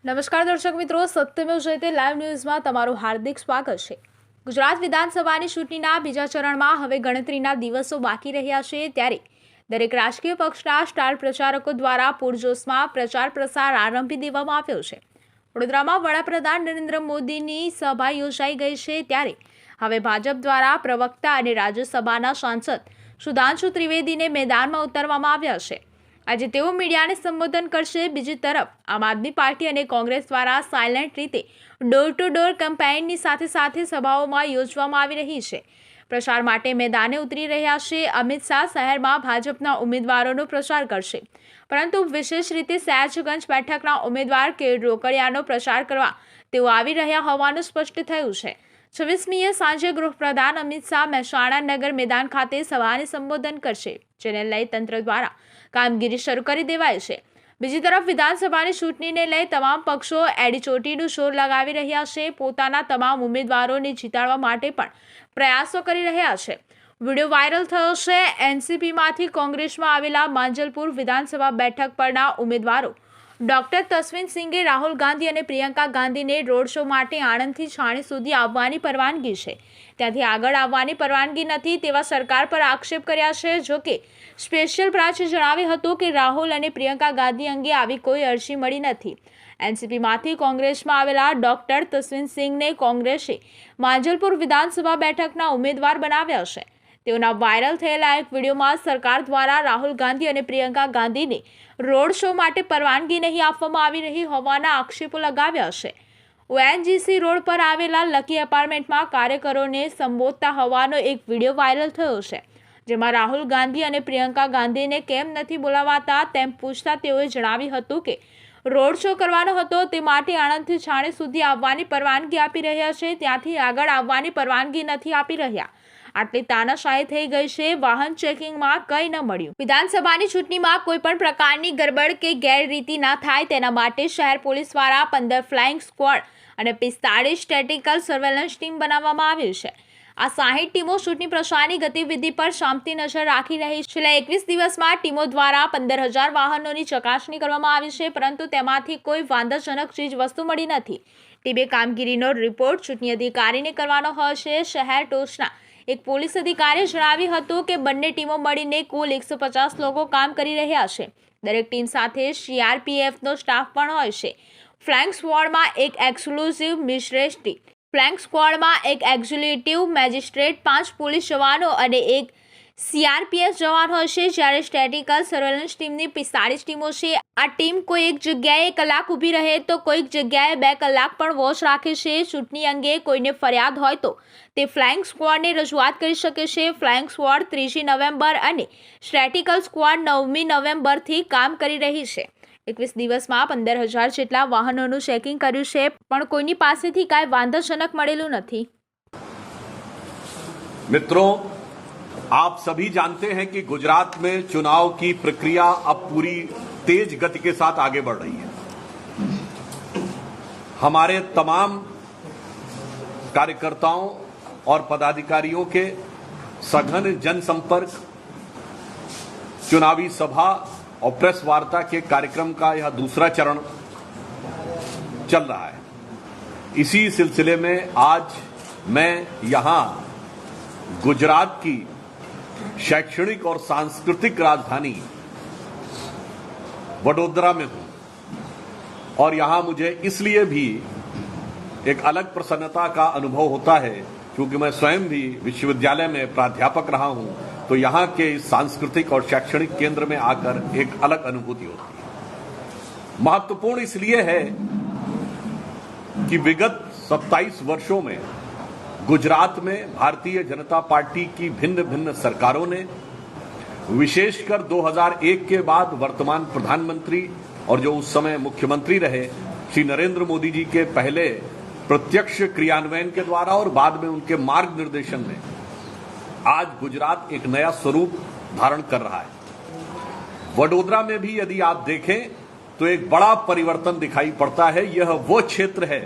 નમસ્કાર દર્શક મિત્રો, સત્યમેવ જયતે લાઈવ ન્યૂઝમાં તમારું હાર્દિક સ્વાગત છે। ગુજરાત વિધાનસભાની ચૂંટણીના બીજા ચરણમાં હવે ગણતરીના દિવસો બાકી રહ્યા છે, ત્યારે દરેક રાજકીય પક્ષના સ્ટાર પ્રચારકો દ્વારા પૂરજોશમાં પ્રચાર પ્રસાર આરંભી દેવામાં આવ્યો છે। વડોદરામાં વડાપ્રધાન નરેન્દ્ર મોદીની સભા યોજાઈ ગઈ છે, ત્યારે હવે ભાજપ દ્વારા પ્રવક્તા અને રાજ્યસભાના સાંસદ સુધાંશુ ત્રિવેદીને મેદાનમાં ઉતારવામાં આવ્યા છે। આજે તેઓ મીડિયાને સંબોધન કરશે। બીજી તરફ આમ આદમી પાર્ટી અને કોંગ્રેસ દ્વારા સાયલેન્ટ રીતે ડોર ટુ ડોર કેમ્પેઇનની સાથે સાથે સભાઓમાં યોજવામાં આવી રહી છે। પ્રચાર માટે મેદાને ઉતરી રહ્યા છે। અમિત શાહ શહેરમાં ભાજપના ઉમેદવારોનો પ્રચાર કરશે, પરંતુ વિશેષ રીતે સયાજગંજ બેઠકના ઉમેદવાર કે રોકડિયાનો પ્રચાર કરવા તેઓ આવી રહ્યા હોવાનું સ્પષ્ટ થયું છે। 26મીએ સાંજે ગૃહપ્રધાન અમિત શાહ મહેસાણા નગર મેદાન ખાતે સભાને સંબોધન કરશે, જેને લઈ તંત્ર દ્વારા કામગીરી શરૂ કરી દેવાઈ છે। બીજી તરફ વિધાનસભાની ચૂંટણીને લઈ તમામ પક્ષો એડીચોટીનું જોર લગાવી રહ્યા છે। પોતાના તમામ ઉમેદવારોને જીતાડવા માટે પણ પ્રયાસો કરી રહ્યા છે। વિડીયો વાયરલ થયો છે। એનસીપીમાંથી કોંગ્રેસમાં આવેલા માંજલપુર વિધાનસભા બેઠક પરના ઉમેદવારો ડોક્ટર તસ્વીન સિંઘે રાહુલ ગાંધી અને પ્રિયંકા ગાંધીને રોડ શો માટે આણંદથી છાણી સુધી આવવાની પરવાનગી છે, ત્યાંથી આગળ આવવાની પરવાનગી નથી તેવા સરકાર પર આક્ષેપ કર્યા છે। જોકે સ્પેશિયલ બ્રાન્ચે જણાવ્યું હતું કે રાહુલ અને પ્રિયંકા ગાંધી અંગે આવી કોઈ અરજી મળી નથી। એનસીપીમાંથી કોંગ્રેસમાં આવેલા ડોક્ટર તસ્વીન સિંઘને કોંગ્રેસે માંજલપુર વિધાનસભા બેઠકના ઉમેદવાર બનાવ્યા છે। તેઓના વાયરલ થયેલા એક વિડીયોમાં સરકાર દ્વારા રાહુલ ગાંધી અને પ્રિયંકા ગાંધીને રોડ શો માટે પરવાનગી નહીં આપવામાં આવી રહી હોવાના આક્ષેપો લગાવ્યા છે। ઓએનજીસી રોડ પર આવેલા લકી એપાર્ટમેન્ટમાં કાર્યકરોને સંબોધતા હોવાનો એક વિડીયો વાયરલ થયો છે, જેમાં રાહુલ ગાંધી અને પ્રિયંકા ગાંધીને કેમ નથી બોલાવાતા તેમ પૂછતા તેઓએ જણાવ્યું હતું કે રોડ શો કરવાનો હતો, તે માટે આણંદથી છાણી સુધી આવવાની પરવાનગી આપી રહ્યા છે, ત્યાંથી આગળ આવવાની પરવાનગી નથી આપી રહ્યા। આટલી તાનાશાહી થઈ ગઈ છે, વાહન ચેકિંગમાં કંઈ ન મળ્યું। વિધાનસભાની ચૂંટણીમાં કોઈ પણ પ્રકારની ગરબડ કે ગેરરીતિ ના થાય તેના માટે શહેર પોલીસ દ્વારા 15 ફ્લાઇંગ સ્ક્વોડ અને 45 સ્ટેટિકલ સર્વેલન્સ ટીમ બનાવવામાં આવી છે। આ 60 ટીમો ચૂંટણી પ્રચારની ગતિવિધિ પર શામતી નજર રાખી રહી છે। છેલ્લા 21 દિવસમાં ટીમો દ્વારા 15,000 વાહનોની ચકાસણી કરવામાં આવી છે, પરંતુ તેમાંથી કોઈ વાંધાજનક ચીજ વસ્તુ મળી નથી। ટીમે કામગીરીનો રિપોર્ટ ચૂંટણી અધિકારીને કરવાનો હોય છે। શહેર ટોચના એક પોલીસ અધિકારીએ જણાવ્યું હતું કે બંને ટીમો મળીને કુલ 150 લોકો કામ કરી રહ્યા છે। દરેક ટીમ સાથે સીઆરપીએફનો સ્ટાફ પણ હોય છે। ફ્લાઇંગ સ્ક્વોડમાં એક એક્સક્લુઝિવ મેજિસ્ટ્રેટ 5 પોલીસ જવાનો અને એક સીઆરપીએફ જવાન હોય છે, જ્યારે સ્ટેટિકલ સર્વેલન્સ ટીમની 45 ટીમો છે। આ ટીમ કોઈ એક જગ્યાએ કલાક ઊભી રહે તો કોઈક જગ્યાએ 2 કલાક પણ વોચ રાખે છે। ચૂંટણી અંગે કોઈને ફરિયાદ હોય તો તે ફ્લાઇંગ સ્ક્વોડને રજૂઆત કરી શકે છે। ફ્લાઇંગ સ્ક્વોડ 3જી નવેમ્બર અને સ્ટેટિકલ સ્ક્વોડ 9મી નવેમ્બરથી કામ કરી રહી છે। 21 દિવસમાં 15,000 જેટલા વાહનોનું ચેકિંગ કર્યું છે, પણ કોઈની પાસેથી કાંઈ વાંધાજનક મળેલું નથી। मित्रों, आप सभी जानते हैं कि गुजरात में चुनाव की प्रक्रिया अब पूरी तेज गति के साथ आगे बढ़ रही है। हमारे तमाम कार्यकर्ताओं और पदाधिकारियों के सघन जनसंपर्क, चुनावी सभा और प्रेस वार्ता के कार्यक्रम का यह दूसरा चरण चल रहा है। इसी सिलसिले में आज मैं यहां गुजरात की शैक्षणिक और सांस्कृतिक राजधानी वडोदरा में हूं, और यहां मुझे इसलिए भी एक अलग प्रसन्नता का अनुभव होता है क्योंकि मैं स्वयं भी विश्वविद्यालय में प्राध्यापक रहा हूं, तो यहां के इस सांस्कृतिक और शैक्षणिक केंद्र में आकर एक अलग अनुभूति होती है। महत्वपूर्ण इसलिए है कि विगत 27 वर्षों में गुजरात में भारतीय जनता पार्टी की भिन्न भिन्न सरकारों ने, विशेषकर 2001 के बाद वर्तमान प्रधानमंत्री और जो उस समय मुख्यमंत्री रहे श्री नरेंद्र मोदी जी के पहले प्रत्यक्ष क्रियान्वयन के द्वारा और बाद में उनके मार्गनिर्देशन में आज गुजरात एक नया स्वरूप धारण कर रहा है। वडोदरा में भी यदि आप देखें तो एक बड़ा परिवर्तन दिखाई पड़ता है। यह वो क्षेत्र है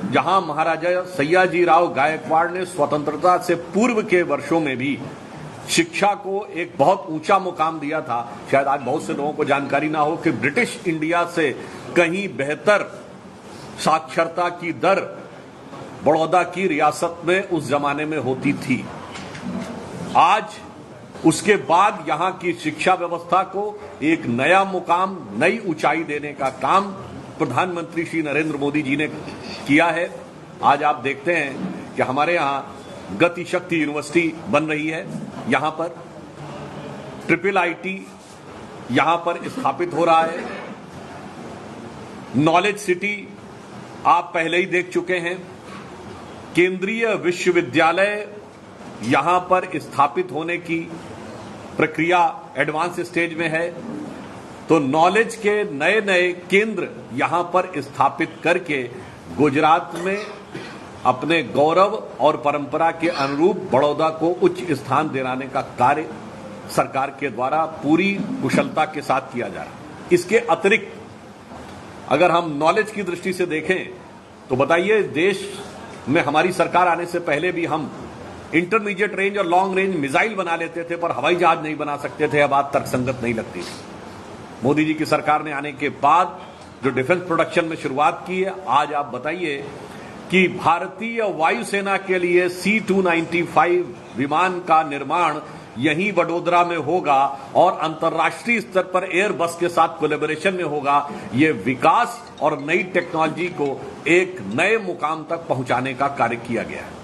जहां महाराजा सयाजीराव गायकवाड़ ने स्वतंत्रता से पूर्व के वर्षों में भी शिक्षा को एक बहुत ऊंचा मुकाम दिया था। शायद आज बहुत से लोगों को जानकारी ना हो कि ब्रिटिश इंडिया से कहीं बेहतर साक्षरता की दर बड़ौदा की रियासत में उस जमाने में होती थी। आज उसके बाद यहां की शिक्षा व्यवस्था को एक नया मुकाम, नई ऊंचाई देने का काम प्रधानमंत्री श्री नरेंद्र मोदी जी ने किया है। आज आप देखते हैं कि हमारे यहां गति शक्ति यूनिवर्सिटी बन रही है, यहां पर IIIT यहां पर स्थापित हो रहा है। नॉलेज सिटी आप पहले ही देख चुके हैं। केंद्रीय विश्वविद्यालय यहां पर स्थापित होने की प्रक्रिया एडवांस स्टेज में है। तो नॉलेज के नए नए केंद्र यहां पर स्थापित करके गुजरात में अपने गौरव और परंपरा के अनुरूप बड़ौदा को उच्च स्थान दिलाने का कार्य सरकार के द्वारा पूरी कुशलता के साथ किया जा रहा है। इसके अतिरिक्त अगर हम नॉलेज की दृष्टि से देखें तो बताइए, देश में हमारी सरकार आने से पहले भी हम इंटरमीडिएट रेंज और लॉन्ग रेंज मिसाइल बना लेते थे, पर हवाई जहाज नहीं बना सकते थे। यह बात तर्कसंगत नहीं लगती थी। मोदी जी की सरकार ने आने के बाद जो डिफेंस प्रोडक्शन में शुरुआत की है, आज आप बताइए कि भारतीय वायुसेना के लिए C-295 विमान का निर्माण यहीं वडोदरा में होगा और अंतर्राष्ट्रीय स्तर पर एयरबस के साथ कोलैबोरेशन में होगा। ये विकास और नई टेक्नोलॉजी को एक नए मुकाम तक पहुंचाने का कार्य किया गया है।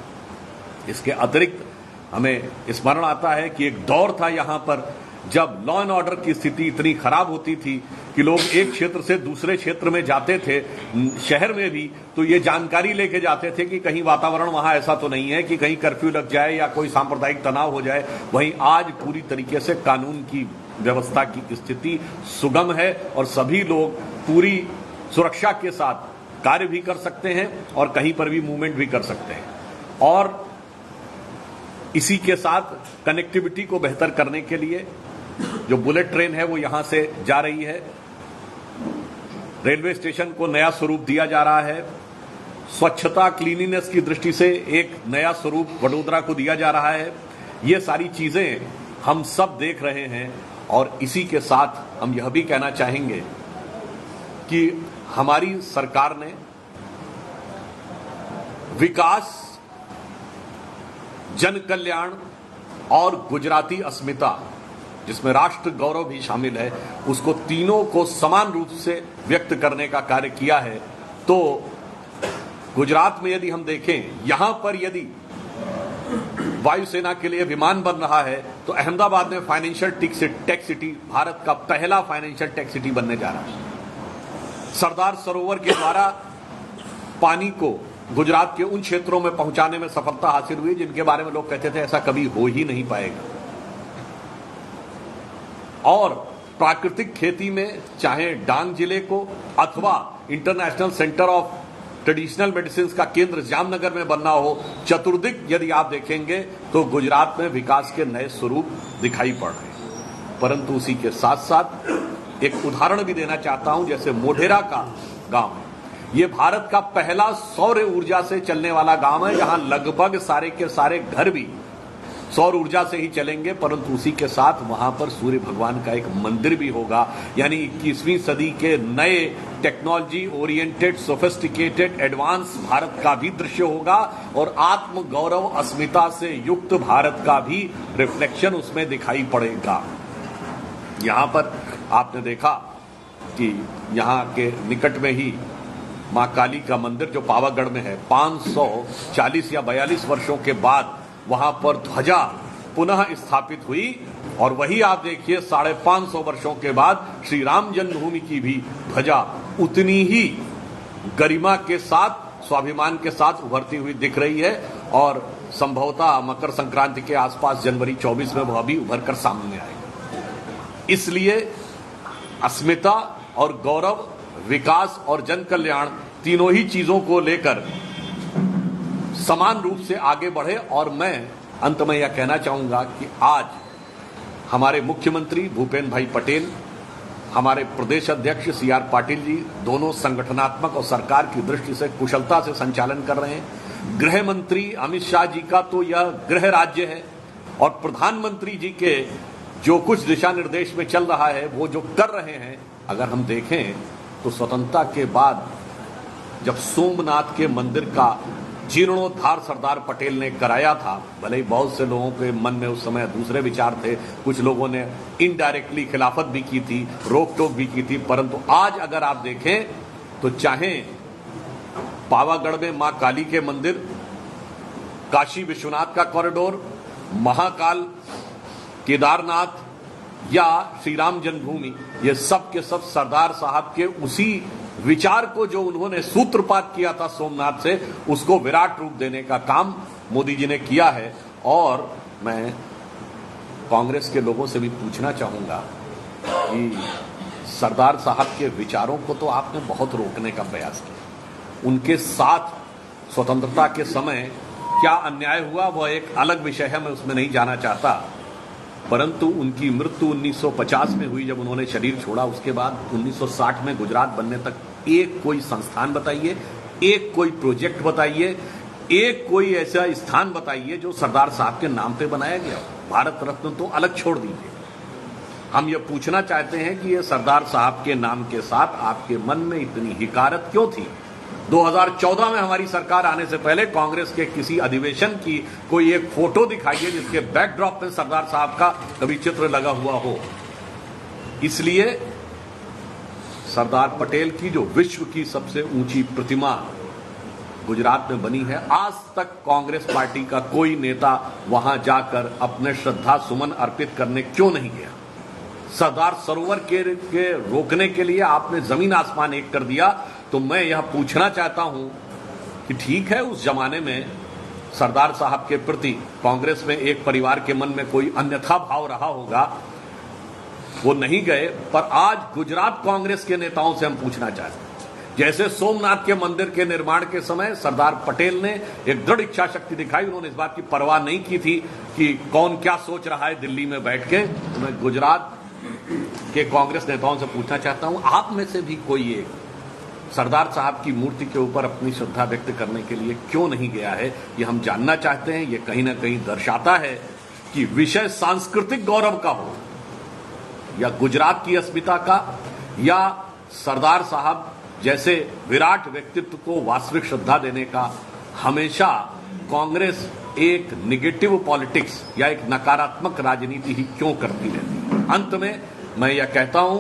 इसके अतिरिक्त हमें स्मरण आता है कि एक दौर था यहां पर जब लॉ एंड ऑर्डर की स्थिति इतनी खराब होती थी कि लोग एक क्षेत्र से दूसरे क्षेत्र में जाते थे, शहर में भी, तो ये जानकारी लेके जाते थे कि कहीं वातावरण वहां ऐसा तो नहीं है कि कहीं कर्फ्यू लग जाए या कोई सांप्रदायिक तनाव हो जाए। वहीं आज पूरी तरीके से कानून की व्यवस्था की स्थिति सुगम है और सभी लोग पूरी सुरक्षा के साथ कार्य भी कर सकते हैं और कहीं पर भी मूवमेंट भी कर सकते हैं। और इसी के साथ कनेक्टिविटी को बेहतर करने के लिए जो बुलेट ट्रेन है वो यहां से जा रही है। रेलवे स्टेशन को नया स्वरूप दिया जा रहा है। स्वच्छता, क्लीनिनेस की दृष्टि से एक नया स्वरूप वडोदरा को दिया जा रहा है। ये सारी चीजें हम सब देख रहे हैं और इसी के साथ हम यह भी कहना चाहेंगे कि हमारी सरकार ने विकास, जन कल्याण और गुजराती अस्मिता, जिसमें राष्ट्र गौरव भी शामिल है, उसको तीनों को समान रूप से व्यक्त करने का कार्य किया है। तो गुजरात में यदि हम देखें, यहां पर यदि वायुसेना के लिए विमान बन रहा है तो अहमदाबाद में फाइनेंशियल टेक सिटी, भारत का पहला फाइनेंशियल टेक सिटी बनने जा रहा है। सरदार सरोवर के द्वारा पानी को गुजरात के उन क्षेत्रों में पहुंचाने में सफलता हासिल हुई जिनके बारे में लोग कहते थे ऐसा कभी हो ही नहीं पाएगा। और प्राकृतिक खेती में चाहे डांग जिले को अथवा international centre of traditional medicine का केंद्र जामनगर में बनना हो, चतुर्दिक यदि आप देखेंगे तो गुजरात में विकास के नए स्वरूप दिखाई पड़ रहे हैं। परंतु उसी के साथ साथ एक उदाहरण भी देना चाहता हूं, जैसे मोढेरा का गांव है। ये भारत का पहला सौर ऊर्जा से चलने वाला गांव है। यहां लगभग सारे के सारे घर भी सौर ऊर्जा से ही चलेंगे, परंतु उसी के साथ वहां पर सूर्य भगवान का एक मंदिर भी होगा। यानी 21वीं सदी के नए technology oriented, sophisticated, advance Bharat का भी दृश्य होगा और आत्म गौरव, अस्मिता से युक्त भारत का भी रिफ्लेक्शन उसमें दिखाई पड़ेगा। यहां पर आपने देखा कि यहां के निकट में ही मां काली का मंदिर जो पावागढ़ में है, 540 या 42 वर्षों के बाद वहां पर ध्वजा पुनः स्थापित हुई। और वही आप देखिए 550 वर्षों के बाद श्री राम जन्मभूमि की भी ध्वजा उतनी ही गरिमा के साथ, स्वाभिमान के साथ उभरती हुई दिख रही है और संभवतः मकर संक्रांति के आसपास जनवरी 24 में वह भी उभर कर सामने आएगा। इसलिए अस्मिता और गौरव, विकास और जन कल्याण, तीनों ही चीजों को लेकर समान रूप से आगे बढ़े। और मैं अंत में यह कहना चाहूंगा कि आज हमारे मुख्यमंत्री भूपेंद्र भाई पटेल, हमारे प्रदेश अध्यक्ष CR पाटिल जी, दोनों संगठनात्मक और सरकार की दृष्टि से कुशलता से संचालन कर रहे हैं। गृह मंत्री अमित शाह जी का तो यह गृह राज्य है और प्रधानमंत्री जी के जो कुछ दिशा निर्देश में चल रहा है, वो जो कर रहे हैं, अगर हम देखें तो स्वतंत्रता के बाद जब सोमनाथ के मंदिर का जीर्णोद्धार सरदार पटेल ने कराया था। भले ही बहुत से लोगों के मन में उस समय दूसरे विचार थे, कुछ लोगों ने इनडायरेक्टली खिलाफत भी की थी, रोक टोक भी की थी, परंतु आज अगर आप देखें तो चाहे पावागढ़ में मां काली के मंदिर, काशी विश्वनाथ का कॉरिडोर, महाकाल, केदारनाथ या श्री राम जन्मभूमि, ये सब के सब सरदार साहब के उसी विचार को जो उन्होंने सूत्रपात किया था सोमनाथ से, उसको विराट रूप देने का काम मोदी जी ने किया है। और मैं कांग्रेस के लोगों से भी पूछना चाहूंगा कि सरदार साहब के विचारों को तो आपने बहुत रोकने का प्रयास किया, उनके साथ स्वतंत्रता के समय क्या अन्याय हुआ वह एक अलग विषय है, मैं उसमें नहीं जाना चाहता, परंतु उनकी मृत्यु 1950 में हुई जब उन्होंने शरीर छोड़ा। उसके बाद 1960 में गुजरात बनने तक एक कोई संस्थान बताइए, एक कोई प्रोजेक्ट बताइए, एक कोई ऐसा स्थान बताइए जो सरदार साहब के नाम पे बनाया गया। भारत रत्न तो अलग छोड़ दीजिए। हम ये पूछना चाहते हैं कि ये सरदार साहब के नाम के साथ आपके मन में इतनी हिकारत क्यों थी? 2014 में हमारी सरकार आने से पहले कांग्रेस के किसी अधिवेशन की कोई एक फोटो दिखाइए जिसके बैकड्रॉप में सरदार साहब का कभी चित्र लगा हुआ हो। इसलिए सरदार पटेल की जो विश्व की सबसे ऊंची प्रतिमा गुजरात में बनी है, आज तक कांग्रेस पार्टी का कोई नेता वहां जाकर अपने श्रद्धा सुमन अर्पित करने क्यों नहीं गया? सरदार सरोवर के रोकने के लिए आपने जमीन आसमान एक कर दिया। तो मैं यह पूछना चाहता हूं कि ठीक है, उस जमाने में सरदार साहब के प्रति कांग्रेस में एक परिवार के मन में कोई अन्यथा भाव रहा होगा, वो नहीं गए। पर आज गुजरात कांग्रेस के नेताओं से हम पूछना चाहते हैं, जैसे सोमनाथ के मंदिर के निर्माण के समय सरदार पटेल ने एक दृढ़ इच्छा शक्ति दिखाई, उन्होंने इस बात की परवाह नहीं की थी कि कौन क्या सोच रहा है दिल्ली में बैठ के। तो मैं गुजरात के कांग्रेस नेताओं से पूछना चाहता हूं, आप में से भी कोई एक सरदार साहब की मूर्ति के ऊपर अपनी श्रद्धा व्यक्त करने के लिए क्यों नहीं गया है? ये हम जानना चाहते हैं। ये कहीं ना कहीं दर्शाता है कि विषय सांस्कृतिक गौरव का हो या गुजरात की अस्मिता का या सरदार साहब जैसे विराट व्यक्तित्व को वास्तविक श्रद्धा देने का, हमेशा कांग्रेस एक निगेटिव पॉलिटिक्स या एक नकारात्मक राजनीति ही क्यों करती रहती है? अंत में मैं यह कहता हूं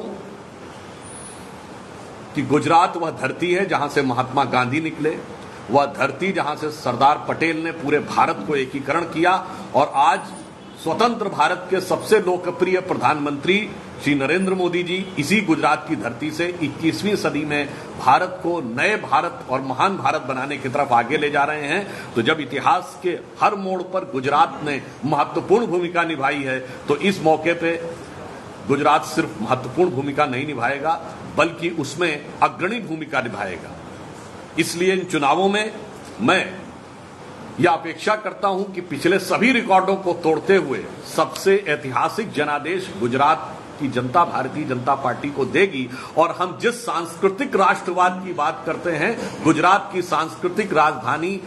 कि गुजरात वह धरती है जहां से महात्मा गांधी निकले, वह धरती जहां से सरदार पटेल ने पूरे भारत को एकीकरण किया, और आज स्वतंत्र भारत के सबसे लोकप्रिय प्रधानमंत्री श्री नरेंद्र मोदी जी इसी गुजरात की धरती से 21वीं सदी में भारत को नए भारत और महान भारत बनाने की तरफ आगे ले जा रहे हैं। तो जब इतिहास के हर मोड़ पर गुजरात ने महत्वपूर्ण भूमिका निभाई है, तो इस मौके पे गुजरात सिर्फ महत्वपूर्ण भूमिका नहीं निभाएगा बल्कि उसमें अग्रणी भूमिका निभाएगा। इसलिए इन चुनावों में मैं यह अपेक्षा करता हूं कि पिछले सभी रिकॉर्डों को तोड़ते हुए सबसे ऐतिहासिक जनादेश गुजरात की जनता भारतीय जनता पार्टी को देगी। और हम जिस सांस्कृतिक राष्ट्रवाद की बात करते हैं, गुजरात की सांस्कृतिक राजधानी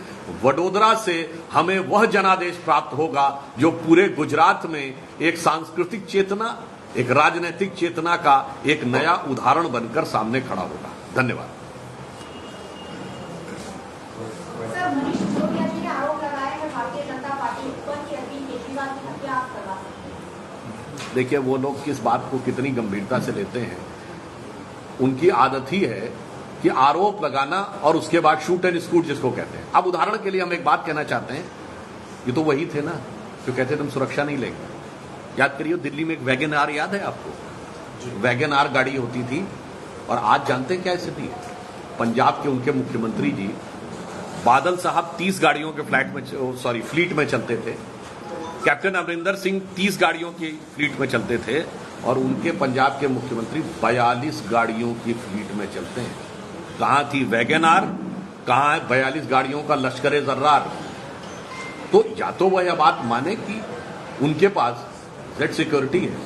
वडोदरा से हमें वह जनादेश प्राप्त होगा जो पूरे गुजरात में एक सांस्कृतिक चेतना, एक राजनीतिक चेतना का एक नया उदाहरण बनकर सामने खड़ा होगा। धन्यवाद। सर, मनीष सिसोदिया जी ने आरोप लगाया है भारतीय जनता पार्टी ऊपर की अरविंद केजरीवाल की हत्या आप करवा सकते हैं। देखिए, वो लोग किस बात को कितनी गंभीरता से लेते हैं। उनकी आदत ही है कि आरोप लगाना और उसके बाद शूट एंड स्कूट जिसको कहते हैं। अब उदाहरण के लिए हम एक बात कहना चाहते हैं, ये तो वही थे ना जो कहते तुम सुरक्षा नहीं लेंगे। याद करिए, दिल्ली में एक वैगन आर याद है आपको? वैगन आर गाड़ी होती थी, और आज जानते हैं क्या स्थिति है? पंजाब के उनके मुख्यमंत्री जी बादल साहब 30 गाड़ियों के फ्लीट में चलते थे। कैप्टन अमरिंदर सिंह 30 गाड़ियों की फ्लीट में चलते थे, और उनके पंजाब के मुख्यमंत्री 42 गाड़ियों की फ्लीट में चलते हैं। कहां थी वैगन आर, कहां है 42 गाड़ियों का लश्कर जर्रार? तो या तो वह यह बात माने कि उनके पास जेट सिक्योरिटी है,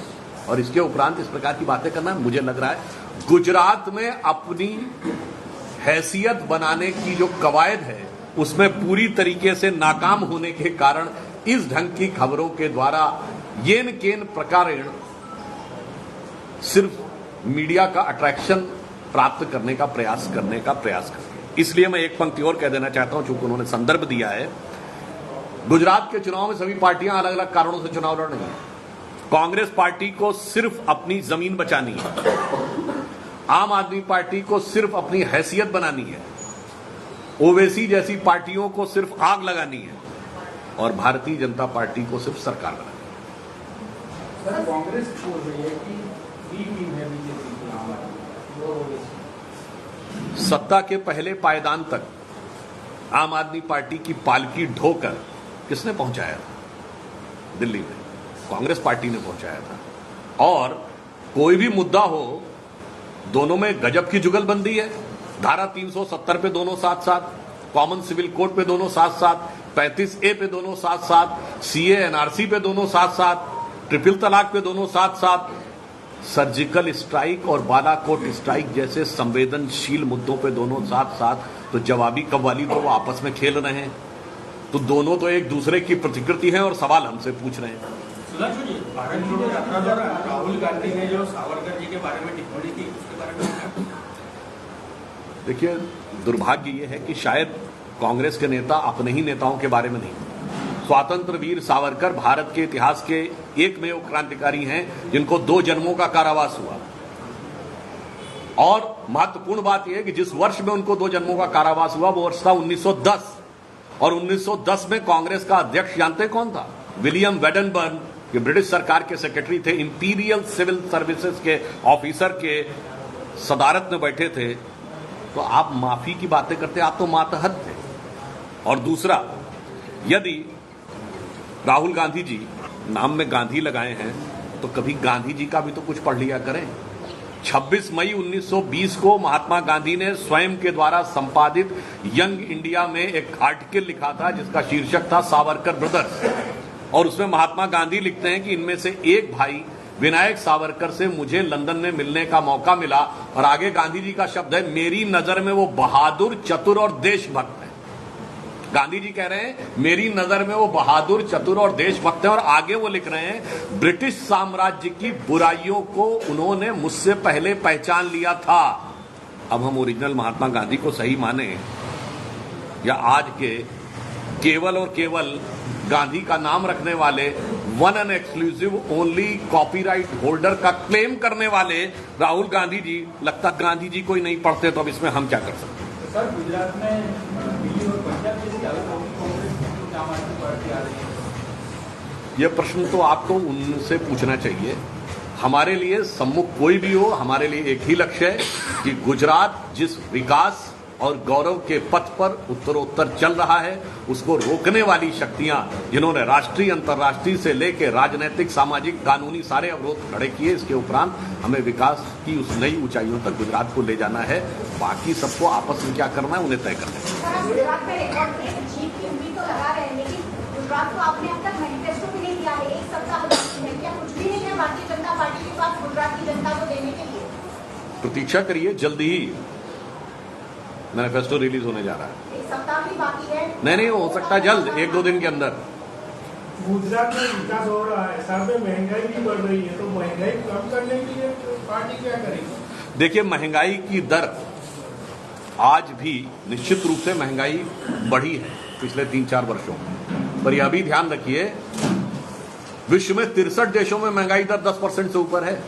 और इसके उपरांत इस प्रकार की बातें करना, मुझे लग रहा है गुजरात में अपनी हैसियत बनाने की जो कवायद है उसमें पूरी तरीके से नाकाम होने के कारण इस ढंग की खबरों के द्वारा येन केन प्रकारेण सिर्फ मीडिया का अट्रैक्शन प्राप्त करने का प्रयास करते हैं। इसलिए मैं एक पंक्ति और कह देना चाहता हूं, चूंकि उन्होंने संदर्भ दिया है। गुजरात के चुनाव में सभी पार्टियां अलग अलग कारणों से चुनाव लड़ रही हैं। कांग्रेस पार्टी को सिर्फ अपनी जमीन बचानी है, आम आदमी पार्टी को सिर्फ अपनी हैसियत बनानी है, ओवैसी जैसी पार्टियों को सिर्फ आग लगानी है, और भारतीय जनता पार्टी को सिर्फ सरकार बनानी है। सर, कांग्रेस बोल रही है कि बी टीम है बीजेपी की, आम आदमी और ओवैसी। सत्ता के पहले पायदान तक आम आदमी पार्टी की पालकी ढोकर किसने पहुंचाया था? दिल्ली में कांग्रेस पार्टी ने पहुंचाया था। और कोई भी मुद्दा हो, दोनों में गजब की जुगलबंदी है। धारा 370 पे दोनों साथ साथ, कॉमन सिविल कोड पे दोनों साथ साथ, 35A पे दोनों साथ साथ, CA NRC पे दोनों साथ साथ, ट्रिपल तलाक पे दोनों साथ साथ, सर्जिकल स्ट्राइक और बालाकोट स्ट्राइक जैसे संवेदनशील मुद्दों पे दोनों साथ साथ। तो जवाबी कव्वाली तो वो आपस में खेल रहे हैं। तो दोनों तो एक दूसरे की प्रतिकृति हैं और सवाल हमसे पूछ रहे हैं। सुधांशु जी, भारत जोड़ो यात्रा दौरान राहुल गांधी ने जो सावरकर जी के बारे में टिप्पणी की, उसके बारे में क्या? देखिए, दुर्भाग्य ये है कि शायद कांग्रेस के नेता अपने ही नेताओं के बारे में नहीं। स्वातंत्र वीर सावरकर भारत के इतिहास के एकमेव क्रांतिकारी हैं जिनको 2 जन्मों का कारावास हुआ। और महत्वपूर्ण बात यह है कि जिस वर्ष में उनको 2 जन्मों का कारावास हुआ वो वर्ष था 1910। और 1910 में कांग्रेस का अध्यक्ष जानते कौन था? विलियम वेडनबर्न, ये ब्रिटिश सरकार के सेक्रेटरी थे, इंपीरियल सिविल सर्विसेज के ऑफिसर के सदारत में बैठे थे। तो आप माफी की बातें करते, आप तो मातहत थे। और दूसरा, यदि राहुल गांधी जी नाम में गांधी लगाए हैं तो कभी गांधी जी का भी तो कुछ पढ़ लिया करें। 26 मई 1920 को महात्मा गांधी ने स्वयं के द्वारा संपादित यंग इंडिया में एक आर्टिकल लिखा था जिसका शीर्षक था सावरकर ब्रदर्स। और उसमें महात्मा गांधी लिखते हैं कि इनमें से एक भाई विनायक सावरकर से मुझे लंदन में मिलने का मौका मिला। और आगे गांधी जी का शब्द है, मेरी नजर में वो बहादुर, चतुर और देशभक्त है। गांधी जी कह रहे हैं मेरी नजर में वो बहादुर, चतुर और देशभक्त है। और आगे वो लिख रहे हैं, ब्रिटिश साम्राज्य की बुराइयों को उन्होंने मुझसे पहले पहचान लिया था। अब हम ओरिजिनल महात्मा गांधी को सही माने या आज के केवल और केवल गांधी का नाम रखने वाले, one and exclusive only copyright holder का क्लेम करने वाले राहुल गांधी जी, लगता गांधी जी को ही नहीं पढ़ते। तो अब इसमें हम क्या कर सकते हैं? सर, गुजरात में दिल्ली और पंजाब जैसी हालत होगी, कांग्रेस में आम आदमी पार्टी आ रही है। यह प्रश्न तो आपको उनसे पूछना चाहिए। हमारे लिए सम्मुख कोई भी हो, हमारे लिए एक ही लक्ष्य है कि गुजरात जिस विकास और गौरव के पथ पर उत्तरोत्तर चल रहा है, उसको रोकने वाली शक्तियां जिन्होंने राष्ट्रीय, अंतर्राष्ट्रीय से लेकर राजनीतिक, सामाजिक, कानूनी सारे अवरोध खड़े किए, इसके उपरांत हमें विकास की उस नई ऊंचाइयों तक गुजरात को ले जाना है। बाकी सबको आपस में क्या करना है उन्हें तय करना है। सर, आप गुजरात में रिकॉर्ड में जीत की उम्मीद तो लगा रहे हैं, लेकिन गुजरात को आपने अब तक मैनिफेस्टो भी नहीं दिया है। एक सप्ताह बाकी है, क्या कुछ भी नहीं है भारतीय जनता पार्टी के पास गुजरात की जनता को देने के लिए? प्रतीक्षा करिए, जल्दी ही मैनिफेस्टो रिलीज होने जा रहा है। एक सप्ताह भी बाकी है। नहीं, हो सकता है जल्द, 1-2 दिन के अंदर। गुजरात में विकास हो रहा है, साथ में महंगाई भी बढ़ रही है, तो महंगाई कम करने के लिए पार्टी क्या करेगी? देखिए, महंगाई की दर आज भी निश्चित रूप से महंगाई बढ़ी है पिछले 3-4 वर्षों में। पर यह भी ध्यान रखिए, विश्व में 63 देशों में महंगाई दर 10% से ऊपर है।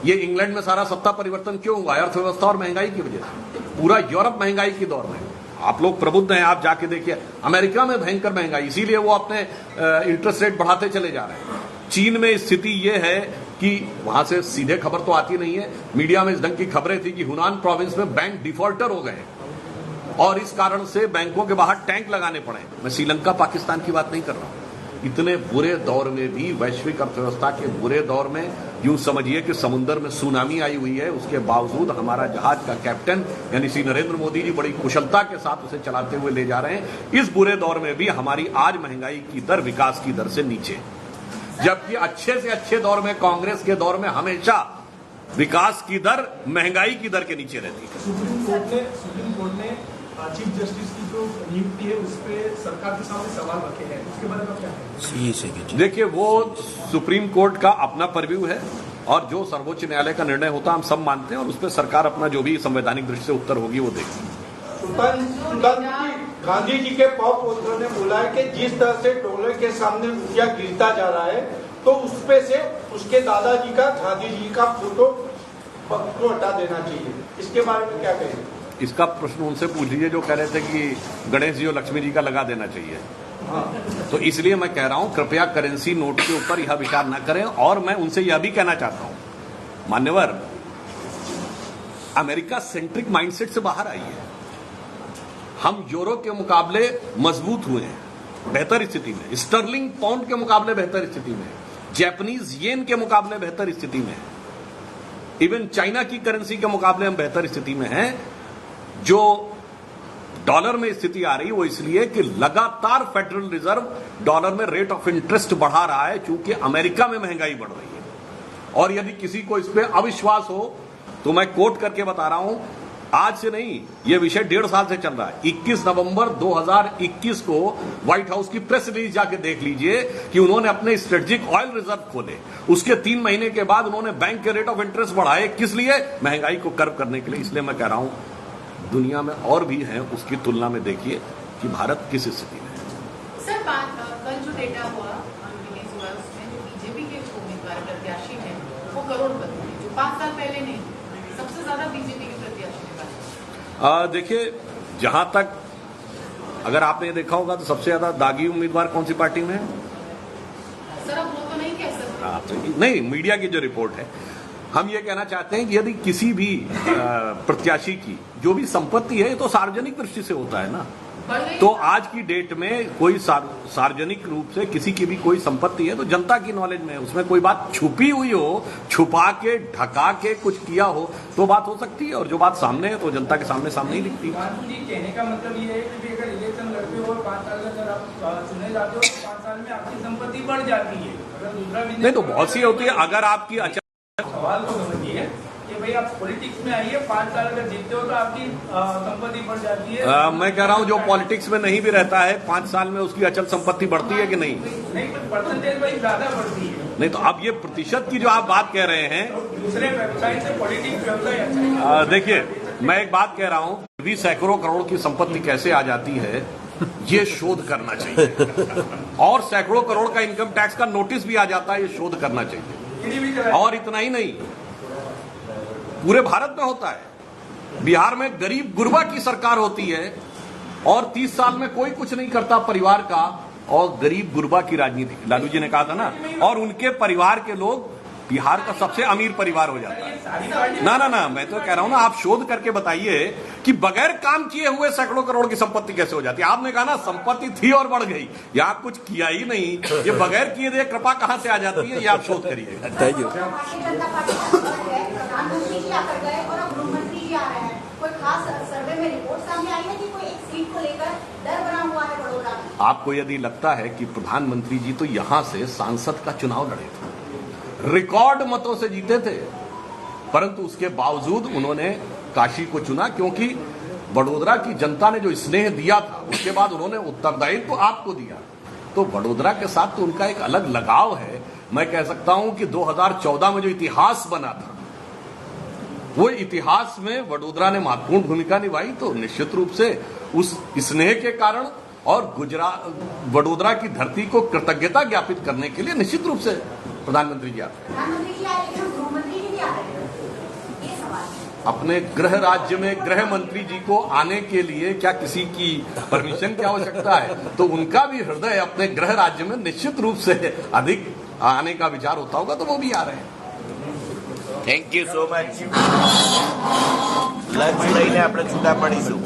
ये इंग्लैंड में सारा सत्ता परिवर्तन क्यों हुआ? अर्थव्यवस्था और महंगाई की वजह से। पूरा यूरोप महंगाई की दौर में। आप लोग प्रबुद्ध हैं, आप जाके देखिए, अमेरिका में भयंकर महंगाई, इसीलिए वो अपने इंटरेस्ट रेट बढ़ाते चले जा रहे हैं। चीन में स्थिति ये है कि वहां से सीधे खबर तो आती नहीं है, मीडिया में इस ढंग की खबरें थी कि हुनान प्रोविंस में बैंक डिफॉल्टर हो गए और इस कारण से बैंकों के बाहर टैंक लगाने पड़े। मैं श्रीलंका, पाकिस्तान की बात नहीं कर रहा हूं। इतने बुरे दौर में भी, वैश्विक अर्थव्यवस्था के बुरे दौर में, यूं समझिए कि समुद्र में सुनामी आई हुई है, उसके बावजूद हमारा जहाज का कैप्टन यानी श्री नरेंद्र मोदी जी बड़ी कुशलता के साथ उसे चलाते हुए ले जा रहे हैं। इस बुरे दौर में भी हमारी आज महंगाई की दर विकास की दर से नीचे, जबकि अच्छे से अच्छे दौर में, कांग्रेस के दौर में हमेशा विकास की दर महंगाई की दर के नीचे रहती है। सुप्रीम कोर्ट ने चीफ जस्टिस की जो नियुक्ति है उस पर सरकार के सामने सवाल रखे हैं, उसके बारे में क्या है? देखिए, वो सुप्रीम कोर्ट का अपना परव्यू है। और जो सर्वोच्च न्यायालय का निर्णय होता हम सब मानते हैं और उस पर सरकार अपना जो भी संवैधानिक दृष्टि से उत्तर होगी वो देगी। सुल्तान जी, गांधी जी के पौत्र ने बोला है कि जिस तरह से डॉलर के सामने रुपया गिरता जा रहा है तो उसपे से उसके दादाजी का गांधी जी का फोटो को हटा देना चाहिए, इसके बारे में क्या कहेंगे? इसका प्रश्न उनसे पूछ लीजिए जो कह रहे थे कि गणेश जी और लक्ष्मी जी का लगा देना चाहिए। तो इसलिए मैं कह रहा हूं कृपया करेंसी नोट के ऊपर यह विचार न करें। और मैं उनसे यह भी कहना चाहता हूं, मान्यवर, अमेरिका सेंट्रिक माइंडसेट से बाहर आई है। हम यूरो के मुकाबले मजबूत हुए हैं, बेहतर स्थिति में, स्टर्लिंग पाउंड के मुकाबले बेहतर स्थिति में, जापानीज येन के मुकाबले बेहतर स्थिति में, इवन चाइना की करेंसी के मुकाबले हम बेहतर स्थिति में हैं। जो डॉलर में स्थिति आ रही वो इसलिए कि लगातार फेडरल रिजर्व डॉलर में रेट ऑफ इंटरेस्ट बढ़ा रहा है, चूंकि अमेरिका में महंगाई बढ़ रही है। और यदि किसी को इस पर अविश्वास हो तो मैं कोट करके बता रहा हूं, आज से नहीं, यह विषय 1.5 साल से चल रहा है। 21 नवंबर 2021 को व्हाइट हाउस की प्रेस रिलीज जाके देख लीजिए कि उन्होंने अपने स्ट्रेटेजिक ऑयल रिजर्व खोले। उसके 3 महीने के बाद उन्होंने बैंक के रेट ऑफ इंटरेस्ट बढ़ाए। किस लिए? महंगाई को कर्व करने के लिए। इसलिए मैं कह रहा हूं दुनिया में और भी हैं, उसकी तुलना में देखिए कि भारत किस स्थिति में है। सर, कल जो डेटा हुआ रिलीज हुआ उसमें जो बीजेपी के उम्मीदवार प्रत्याशी हैं वो करोड़पति हैं, जो 5 साल पहले नहीं, सबसे ज्यादा बीजेपी के प्रत्याशी ने। देखिए, जहां तक अगर आपने ये देखा होगा तो सबसे ज्यादा दागी उम्मीदवार कौन सी पार्टी में है? सर, अब वो तो नहीं कह सकते। तो नहीं, मीडिया की जो रिपोर्ट है, हम ये कहना चाहते हैं कि यदि किसी भी प्रत्याशी की जो भी संपत्ति है, ये तो सार्वजनिक दृष्टि से होता है ना। तो आज की डेट में कोई सार्वजनिक रूप से किसी की भी कोई संपत्ति है तो जनता की नॉलेज में है, उसमें कोई बात छुपी हुई हो, छुपा के ढका के कुछ किया हो तो बात हो सकती है, और जो बात सामने है तो जनता के सामने ही दिखती है। जी, कहने का मतलब ये है कि अगर इलेक्शन लड़ते हो और 5 साल अगर आप चुने जाते हो तो 5 साल में आपकी संपत्ति बढ़ जाती है। अगर दूसरा नहीं तो बहुत सी होती है। अगर आपकी सवाल को समझिए कि भाई आप पॉलिटिक्स में आइए, 5 साल अगर जीतते हो तो आपकी संपत्ति बढ़ जाती है। मैं कह रहा हूं जो पॉलिटिक्स में नहीं भी रहता है 5 साल में उसकी अचल संपत्ति बढ़ती है कि नहीं? नहीं, परसेंटेज भाई ज्यादा बढ़ती है। नहीं तो अब ये प्रतिशत की जो आप बात कह रहे हैं, दूसरे व्यवसाय से पॉलिटिक्स व्यवसाय अच्छा। देखिए, मैं एक बात कह रहा हूं, भी सैकड़ों करोड़ की संपत्ति कैसे आ जाती है ये शोध करना चाहिए। और सैकड़ों करोड़ का इनकम टैक्स का नोटिस भी आ जाता है, ये शोध करना चाहिए। और इतना ही नहीं, पूरे भारत में होता है। बिहार में गरीब गुरबा की सरकार होती है और 30 साल में कोई कुछ नहीं करता परिवार का, और गरीब गुरबा की राजनीति, लालू जी ने कहा था ना, और उनके परिवार के लोग बिहार का सबसे अमीर परिवार हो जाता है। ना, मैं तो कह रहा हूं ना, आप शोध करके बताइए कि बगैर काम किए हुए सैकड़ों करोड़ की संपत्ति कैसे हो जाती है। आपने कहा ना संपत्ति थी और बढ़ गई, यहां कुछ किया ही नहीं, ये बगैर किए दे कृपा कहां से आ जाती है, ये आप शोध करिए। भारतीय जनता पार्टी प्रधानमंत्री जी आकर गए और अब गृहमंत्री जी आ रहे हैं। कोई खास सर्वे में रिपोर्ट सामने आई है कि कोई एक सीट को लेकर डर बना हुआ है बड़ोदरा में? आपको यदि लगता है कि प्रधानमंत्री जी तो यहां से सांसद का चुनाव लड़े थे, रिकॉर्ड मतों से जीते थे, परंतु उसके बावजूद उन्होंने काशी को चुना, क्योंकि बड़ोदरा की जनता ने जो स्नेह दिया था उसके बाद उन्होंने उत्तरदायित्व तो आपको दिया। तो बड़ोदरा के साथ तो उनका एक अलग लगाव है। मैं कह सकता हूं कि 2014 में जो इतिहास बना था, वो इतिहास में बड़ोदरा ने महत्वपूर्ण भूमिका निभाई। तो निश्चित रूप से उस स्नेह के कारण और बड़ोदरा की धरती को कृतज्ञता ज्ञापित करने के लिए निश्चित रूप से प्रधानमंत्री जी आते हैं। प्रधानमंत्री जी आए लेकिन गृहमंत्री जी भी आ रहे हैं, ये सवाल है। अपने गृह राज्य में गृह मंत्री जी को आने के लिए क्या किसी की परमिशन की आवश्यकता है? तो उनका भी हृदय अपने गृह राज्य में निश्चित रूप से अधिक आने का विचार होता होगा, तो वो भी आ रहे हैं। Thank you so much. Lunch લઈને આપણે છૂટા પડીશું।